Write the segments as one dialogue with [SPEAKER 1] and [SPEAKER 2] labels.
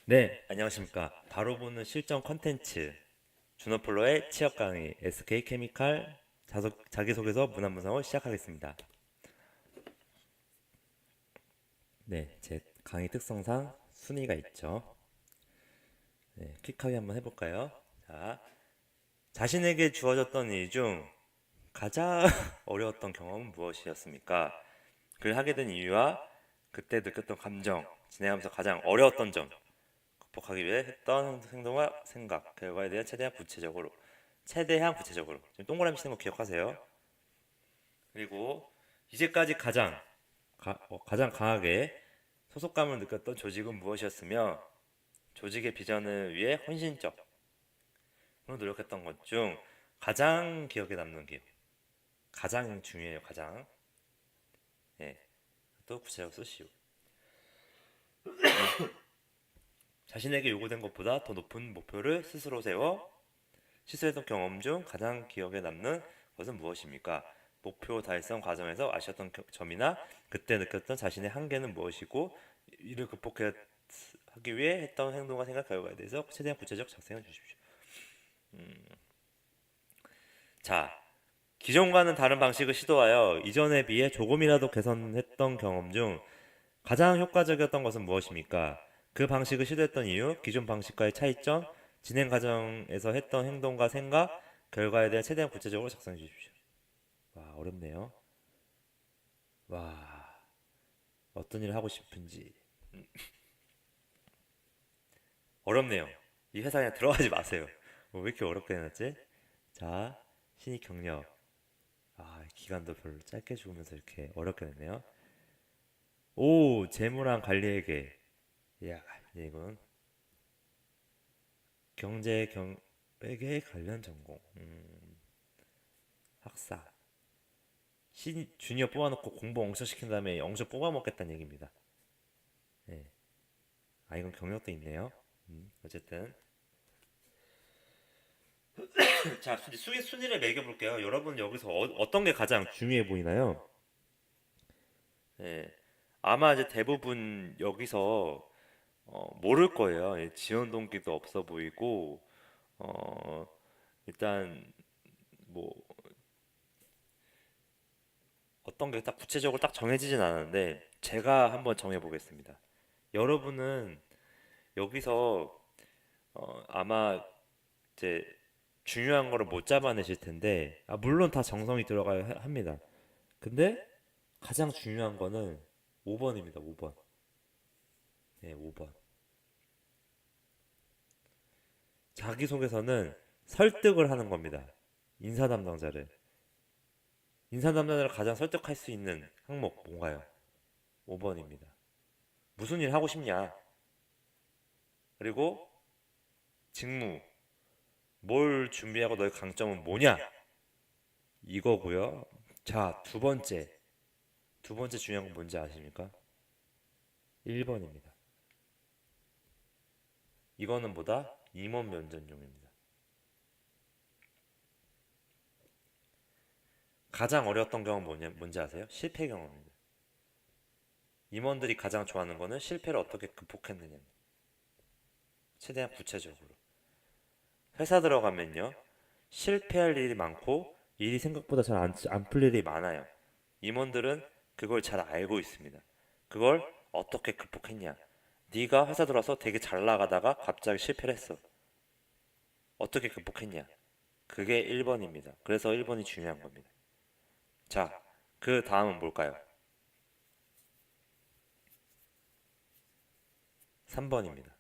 [SPEAKER 1] 네, 안녕하십니까. 바로 보는 실전 컨텐츠 준호플로의 취업 강의 SK케미칼 자기소개서 문안분석을 시작하겠습니다. 네, 제 강의 특성상 순위가 있죠. 네, 퀵하게 한번 해볼까요? 자, 자신에게 주어졌던 일 중 가장 어려웠던 경험은 무엇이었습니까? 그를 하게 된 이유와 그때 느꼈던 감정, 진행하면서 가장 어려웠던 점, 극복하기 위해 했던 행동과 생각, 결과에 대해 최대한 구체적으로 지금 동그라미 치는 거 기억하세요. 그리고 이제까지 가장 강하게 소속감을 느꼈던 조직은 무엇이었으며 조직의 비전을 위해 헌신적으로 노력했던 것 중 가장 기억에 남는 기억, 가장 중요해요. 가장. 예, 또 구체적으로 쓰시오. 자신에게 요구된 것보다 더 높은 목표를 스스로 세워 시도했던 경험 중 가장 기억에 남는 것은 무엇입니까? 목표 달성 과정에서 아쉬웠던 점이나 그때 느꼈던 자신의 한계는 무엇이고 이를 극복하기 위해 했던 행동과 생각 결과에 대해서 최대한 구체적 작성해 주십시오. 자, 기존과는 다른 방식을 시도하여 이전에 비해 조금이라도 개선했던 경험 중 가장 효과적이었던 것은 무엇입니까? 그 방식을 시도했던 이유, 기존 방식과의 차이점, 진행 과정에서 했던 행동과 생각, 결과에 대해 최대한 구체적으로 작성해 주십시오. 와, 어렵네요. 와, 어떤 일을 하고 싶은지. 어렵네요. 이 회사에 들어가지 마세요. 왜 이렇게 어렵게 해놨지? 자, 신입 경력. 아, 기간도 별로 짧게 주면서 이렇게 어렵게 냈네요. 오, 재무랑 관리회계. 이야, 이건 경제회계 관련 전공. 학사. 주니어 뽑아놓고 공부 엄청 시킨 다음에 엄청 뽑아먹겠다는 얘기입니다. 네. 아, 이건 경력도 있네요. 어쨌든. 자, 순위를 매겨볼게요. 여러분 여기서 떤게 가장 중요해 보이나요? 예. 아마 이제 대부분 여기서 모를 거예요. 예, 지원 동기도 없어 보이고, 어, 일단 뭐 어떤 게 딱 구체적으로 딱 정해지진 않았는데 제가 한번 정해보겠습니다. 여러분은 여기서 아마 이제 중요한 거를 못 잡아내실 텐데, 물론 다 정성이 들어가야 합니다. 근데 가장 중요한 거는 5번입니다. 5번. 네, 5번. 자기소개서는 설득을 하는 겁니다. 인사 담당자를. 인사 담당자를 가장 설득할 수 있는 항목 뭔가요? 5번입니다. 무슨 일 하고 싶냐? 그리고 직무, 뭘 준비하고 너의 강점은 뭐냐? 이거고요. 자, 두 번째 중요한 건 뭔지 아십니까? 1번입니다. 이거는 보다 임원 면접용입니다. 가장 어려웠던 경험은 뭔지 아세요? 실패 경험입니다. 임원들이 가장 좋아하는 거는 실패를 어떻게 극복했느냐. 최대한 구체적으로. 회사 들어가면요. 실패할 일이 많고 일이 생각보다 잘 안 풀릴 일이 많아요. 임원들은 그걸 잘 알고 있습니다. 그걸 어떻게 극복했냐. 네가 회사 들어와서 되게 잘 나가다가 갑자기 실패를 했어. 어떻게 극복했냐. 그게 1번입니다. 그래서 1번이 중요한 겁니다. 자, 그 다음은 뭘까요? 3번입니다.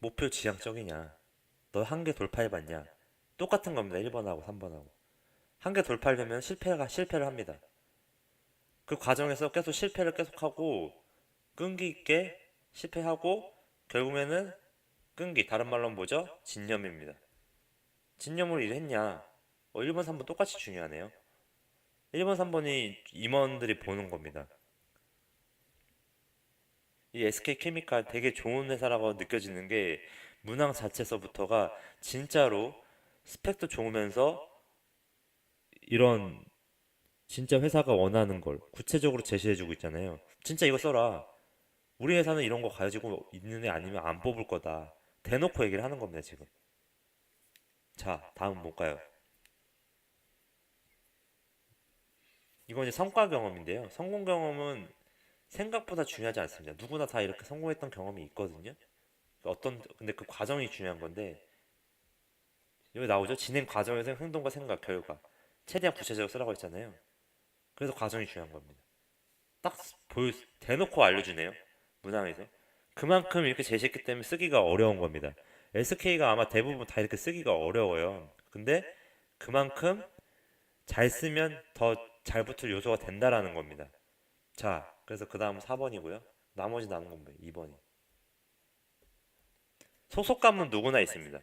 [SPEAKER 1] 목표 지향적이냐? 너 한계 돌파해봤냐? 똑같은 겁니다. 1번하고 3번하고. 한계 돌파하려면 실패를 합니다. 그 과정에서 계속 실패를 계속하고 끈기 있게 실패하고 결국에는 다른 말로 뭐죠? 진념입니다. 진념으로 일했냐? 1번, 3번 똑같이 중요하네요. 1번, 3번이 임원들이 보는 겁니다. 이 SK케미칼 되게 좋은 회사라고 느껴지는 게 문항 자체서부터가 진짜로 스펙도 좋으면서 이런 진짜 회사가 원하는 걸 구체적으로 제시해주고 있잖아요. 진짜 이거 써라. 우리 회사는 이런 거 가지고 있는 애 아니면 안 뽑을 거다. 대놓고 얘기를 하는 겁니다, 지금. 자, 다음 뭘까요? 이건 이제 성과 경험인데요. 성공 경험은 생각보다 중요하지 않습니다. 누구나 다 이렇게 성공했던 경험이 있거든요. 근데 그 과정이 중요한 건데, 여기 나오죠? 진행 과정에서 행동과 생각, 결과. 최대한 구체적으로 쓰라고 했잖아요. 그래서 과정이 중요한 겁니다. 딱 대놓고 알려주네요. 문항에서. 그만큼 이렇게 제시했기 때문에 쓰기가 어려운 겁니다. SK가 아마 대부분 다 이렇게 쓰기가 어려워요. 근데 그만큼 잘 쓰면 더 잘 붙을 요소가 된다라는 겁니다. 자, 그래서 그 다음은 4번이고요. 나머지 남은 건 2번이. 소속감은 누구나 있습니다.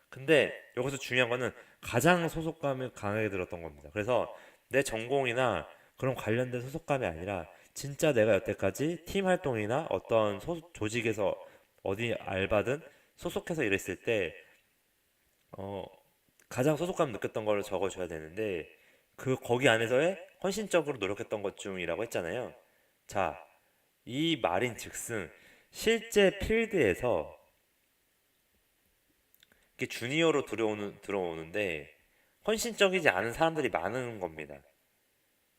[SPEAKER 1] 근데 여기서 중요한 거는 가장 소속감을 강하게 들었던 겁니다. 그래서 내 전공이나 그런 관련된 소속감이 아니라 진짜 내가 여태까지 팀 활동이나 어떤 조직에서 어디 알바든 소속해서 일했을 때 어, 가장 소속감 느꼈던 걸 적어줘야 되는데 거기 안에서의 헌신적으로 노력했던 것 중이라고 했잖아요. 자, 이 말인 즉슨 실제 필드에서 이렇게 주니어로 들어오는데 헌신적이지 않은 사람들이 많은 겁니다.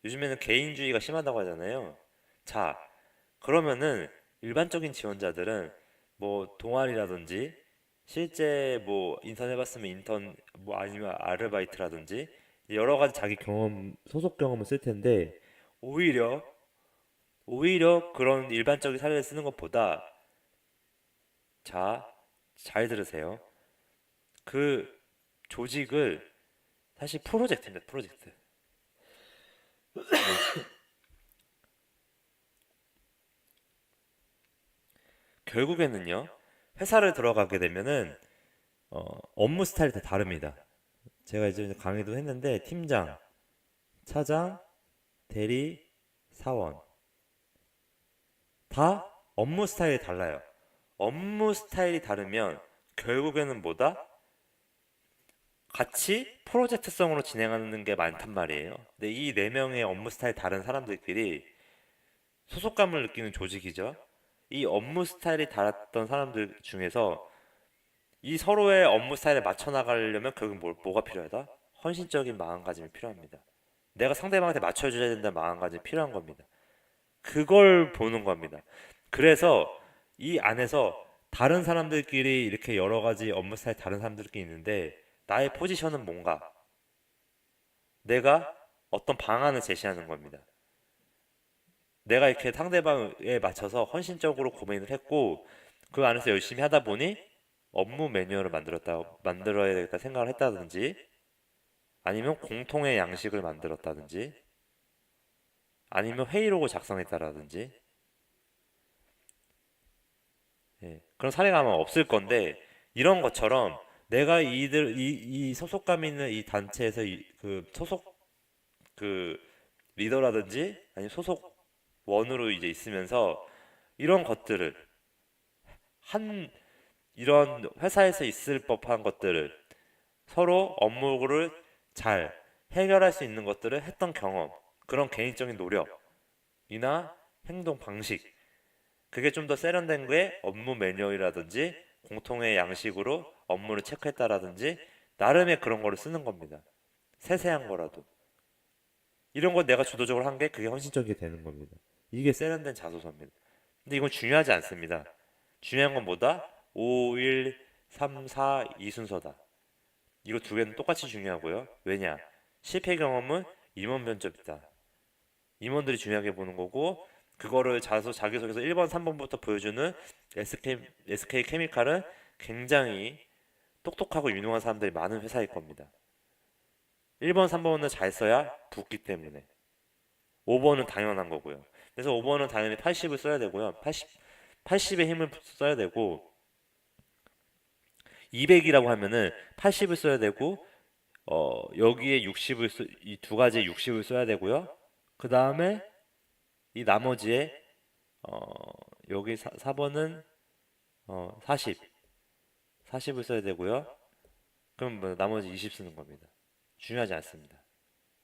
[SPEAKER 1] 요즘에는 개인주의가 심하다고 하잖아요. 자, 그러면은 일반적인 지원자들은 뭐 동아리라든지 실제 뭐 인턴 해봤으면 인턴 뭐 아니면 아르바이트라든지 여러 가지 자기 경험 소속 경험을 쓸 텐데 오히려 그런 일반적인 사례를 쓰는 것보다 자, 잘 들으세요. 그 조직을 사실 프로젝트입니다. 프로젝트. 결국에는요. 회사를 들어가게 되면은 업무 스타일이 다 다릅니다. 제가 이제 강의도 했는데 팀장, 차장, 대리, 사원 다 업무 스타일이 달라요. 업무 스타일이 다르면 결국에는 뭐다? 같이 프로젝트성으로 진행하는 게 많단 말이에요. 근데 이 네 명의 업무 스타일 다른 사람들끼리 소속감을 느끼는 조직이죠. 이 업무 스타일이 달랐던 사람들 중에서 이 서로의 업무 스타일에 맞춰 나가려면 결국 뭐가 필요하다? 헌신적인 마음가짐이 필요합니다. 내가 상대방한테 맞춰줘야 된다는 마음가짐이 필요한 겁니다. 그걸 보는 겁니다. 그래서 이 안에서 다른 사람들끼리 이렇게 여러 가지 업무 스타일 다른 사람들끼리 있는데 나의 포지션은 뭔가? 내가 어떤 방안을 제시하는 겁니다. 내가 이렇게 상대방에 맞춰서 헌신적으로 고민을 했고 그 안에서 열심히 하다 보니 업무 매뉴얼을 만들어야 되겠다 생각을 했다든지 아니면 공통의 양식을 만들었다든지 아니면 회의록을 작성했다라든지 예, 그런 사례가 아마 없을 건데 이런 것처럼 내가 이 소속감 있는 이 단체에서 그 소속 그 리더라든지 아니면 소속 원으로 이제 있으면서 이런 것들을 한 이런 회사에서 있을 법한 것들을 서로 업무를 잘 해결할 수 있는 것들을 했던 경험, 그런 개인적인 노력이나 행동 방식, 그게 좀 더 세련된 게 업무 매뉴얼이라든지 공통의 양식으로 업무를 체크했다라든지 나름의 그런 거를 쓰는 겁니다. 세세한 거라도. 이런 거 내가 주도적으로 한 게 그게 헌신적이 되는 겁니다. 이게 세련된 자소서입니다. 근데 이건 중요하지 않습니다. 중요한 건 뭐다? 5, 1, 3, 4, 2 순서다. 이거 두 개는 똑같이 중요하고요. 왜냐? 실패 경험은 임원 면접이다. 임원들이 중요하게 보는 거고 그거를 자기소개서 1번, 3번부터 보여주는 SK 케미칼은 굉장히 똑똑하고 유능한 사람들이 많은 회사일 겁니다. 1번, 3번은 잘 써야 붙기 때문에 5번은 당연한 거고요. 그래서 5번은 당연히 80을 써야 되고요. 80의 힘을 써야 되고 200이라고 하면은 80을 써야 되고 여기에 60을 이 두 가지에 60을 써야 되고요. 그 다음에 이 나머지에 어, 여기 4번은 40을 써야 되고요. 그럼 뭐 나머지 20 쓰는 겁니다. 중요하지 않습니다.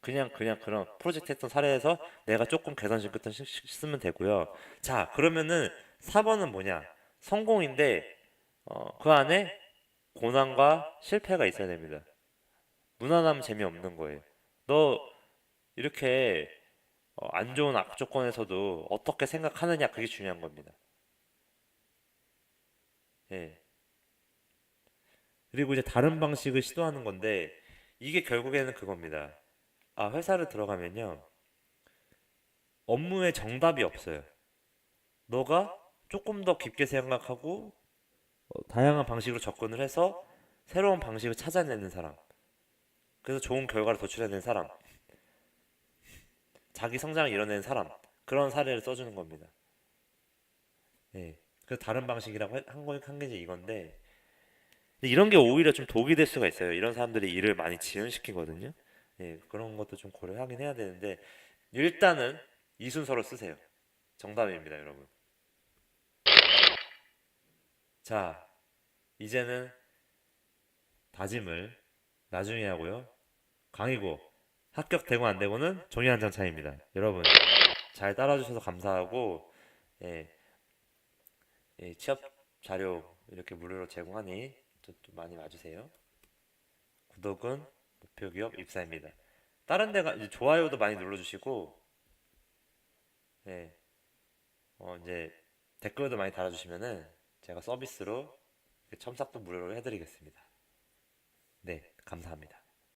[SPEAKER 1] 그냥 그런 프로젝트 했던 사례에서 내가 조금 개선식 같은 쓰면 되고요. 자, 그러면은 4번은 뭐냐? 성공인데 그 안에 고난과 실패가 있어야 됩니다. 무난하면 재미없는 거예요. 너 이렇게 안 좋은 악조건에서도 어떻게 생각하느냐 그게 중요한 겁니다. 예. 그리고 이제 다른 방식을 시도하는 건데 이게 결국에는 그겁니다. 아, 회사를 들어가면요. 업무에 정답이 없어요. 너가 조금 더 깊게 생각하고 다양한 방식으로 접근을 해서 새로운 방식을 찾아내는 사람. 그래서 좋은 결과를 도출해내는 사람. 자기 성장을 이뤄내는 사람. 그런 사례를 써주는 겁니다. 예. 그래서 다른 방식이라고 한 게 이제 이건데 근데 이런 게 오히려 좀 독이 될 수가 있어요. 이런 사람들이 일을 많이 지연시키거든요. 예, 그런 것도 좀 고려하긴 해야 되는데 일단은 이 순서로 쓰세요. 정답입니다, 여러분. 자, 이제는 다짐을 나중에 하고요. 강의고 합격되고 안 되고는 종이 한 장 차이입니다. 여러분 잘 따라주셔서 감사하고 예, 예, 취업 자료 이렇게 무료로 제공하니 또 많이 와주세요. 구독은 목표기업 입사입니다. 다른 데가 이제 좋아요도 많이 눌러주시고 예, 이제 댓글도 많이 달아주시면은 제가 서비스로 첨삭도 무료로 해드리겠습니다. 네, 감사합니다.